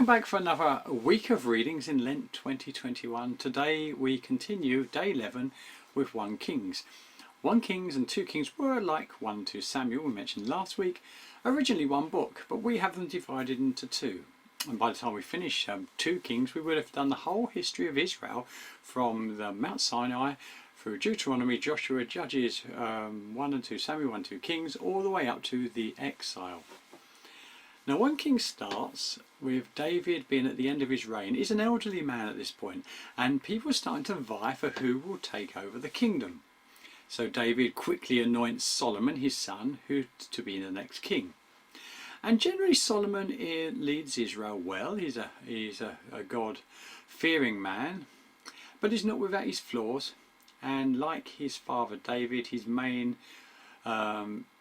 Welcome back for another week of readings in Lent 2021. Today we continue day 11 with 1 Kings. 1 Kings and 2 Kings were like 1-2 Samuel, we mentioned last week, originally one book, but we have them divided into 2. And by the time we finish 2 Kings, we would have done the whole history of Israel from the Mount Sinai through Deuteronomy, Joshua, Judges, 1 and 2 Samuel, 1 2 Kings, all the way up to the exile. Now 1 King starts with David being at the end of his reign. He's an elderly man at this point, and people are starting to vie for who will take over the kingdom. So David quickly anoints Solomon, his son, who to be the next king. And generally Solomon leads Israel well. He's a God-fearing man, but he's not without his flaws. And like his father David, his main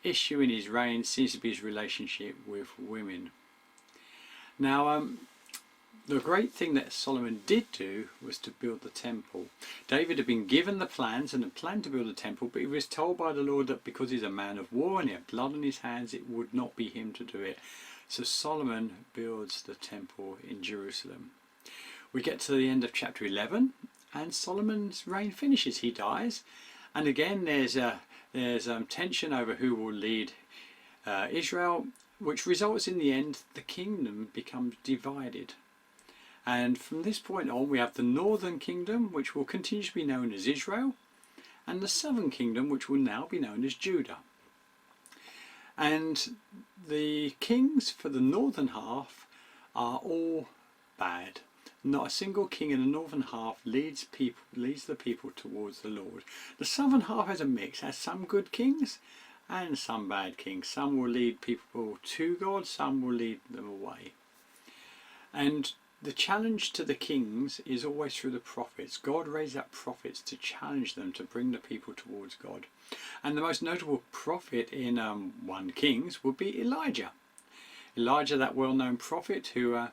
issue in his reign seems to be his relationship with women. Now the great thing that Solomon did do was to build the temple. David had been given the plans and had planned to build a temple, but he was told by the Lord that because he's a man of war and he had blood on his hands, it would not be him to do it. So Solomon builds the temple in Jerusalem. We get to the end of chapter 11 and Solomon's reign finishes. He dies, and again there's tension over who will lead Israel, which results in the end the kingdom becomes divided. And from this point on we have the northern kingdom, which will continue to be known as Israel, and the southern kingdom, which will now be known as Judah. And the kings for the northern half are all bad. Not a single king in the northern half leads the people towards the Lord. The southern half has a mix, has some good kings and some bad kings. Some will lead people to God, some will lead them away. And the challenge to the kings is always through the prophets. God raised up prophets to challenge them, to bring the people towards God. And the most notable prophet in 1 Kings would be Elijah. Elijah, that well-known prophet who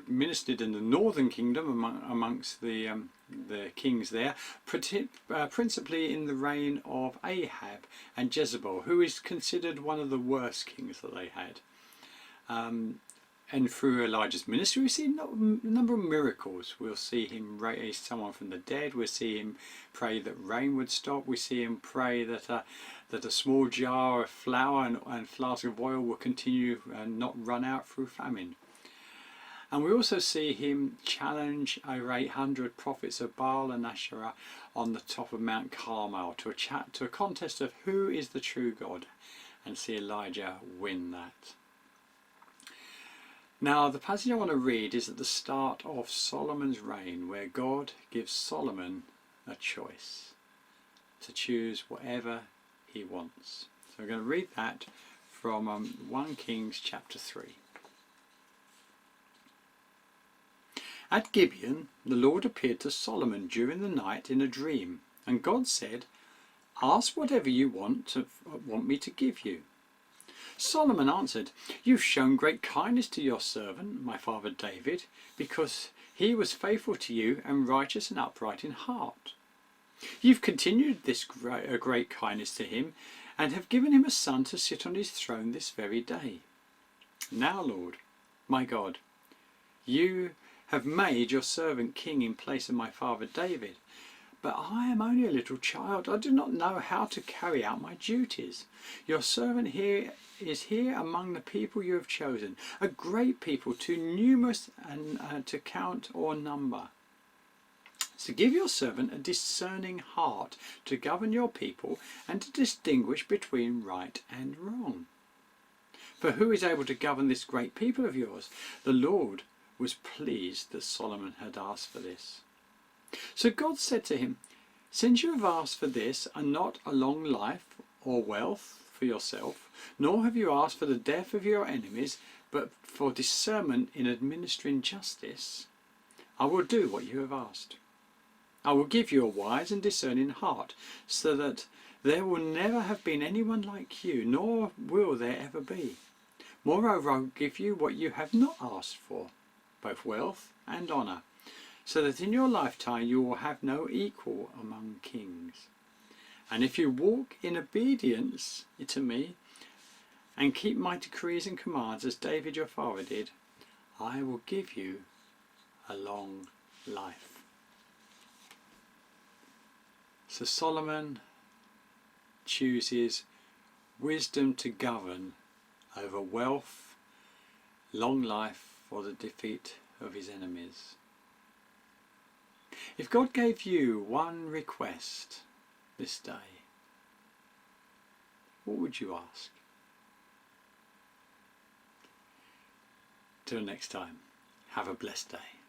ministered in the northern kingdom amongst the kings there, principally in the reign of Ahab and Jezebel, who is considered one of the worst kings that they had. And through Elijah's ministry we see a number of miracles. We'll see him raise someone from the dead, we'll see him pray that rain would stop, we see him pray that a small jar of flour and flask of oil will continue and not run out through famine. And we also see him challenge over 800 prophets of Baal and Asherah on the top of Mount Carmel to a contest of who is the true God, and see Elijah win that. Now the passage I want to read is at the start of Solomon's reign, where God gives Solomon a choice to choose whatever he wants. So we're going to read that from 1 Kings chapter 3. At Gibeon, the Lord appeared to Solomon during the night in a dream, and God said, "Ask whatever you want me to give you." Solomon answered, "You've shown great kindness to your servant, my father David, because he was faithful to you and righteous and upright in heart. You've continued this great kindness to him, and have given him a son to sit on his throne this very day. Now, Lord, my God, you have made your servant king in place of my father David, but I am only a little child. I do not know how to carry out my duties. Your servant is here among the people you have chosen, a great people, too numerous to count or number. So give your servant a discerning heart to govern your people and to distinguish between right and wrong. For who is able to govern this great people of yours?" The Lord was pleased that Solomon had asked for this. So God said to him, "Since you have asked for this, and not a long life or wealth for yourself, nor have you asked for the death of your enemies, but for discernment in administering justice, I will do what you have asked. I will give you a wise and discerning heart, so that there will never have been anyone like you, nor will there ever be. Moreover, I will give you what you have not asked for, both wealth and honour, so that in your lifetime you will have no equal among kings. And if you walk in obedience to me and keep my decrees and commands as David your father did, I will give you a long life. So Solomon chooses wisdom to govern over wealth, long life, or the defeat of his enemies. If God gave you one request this day, what would you ask? Till next time, have a blessed day.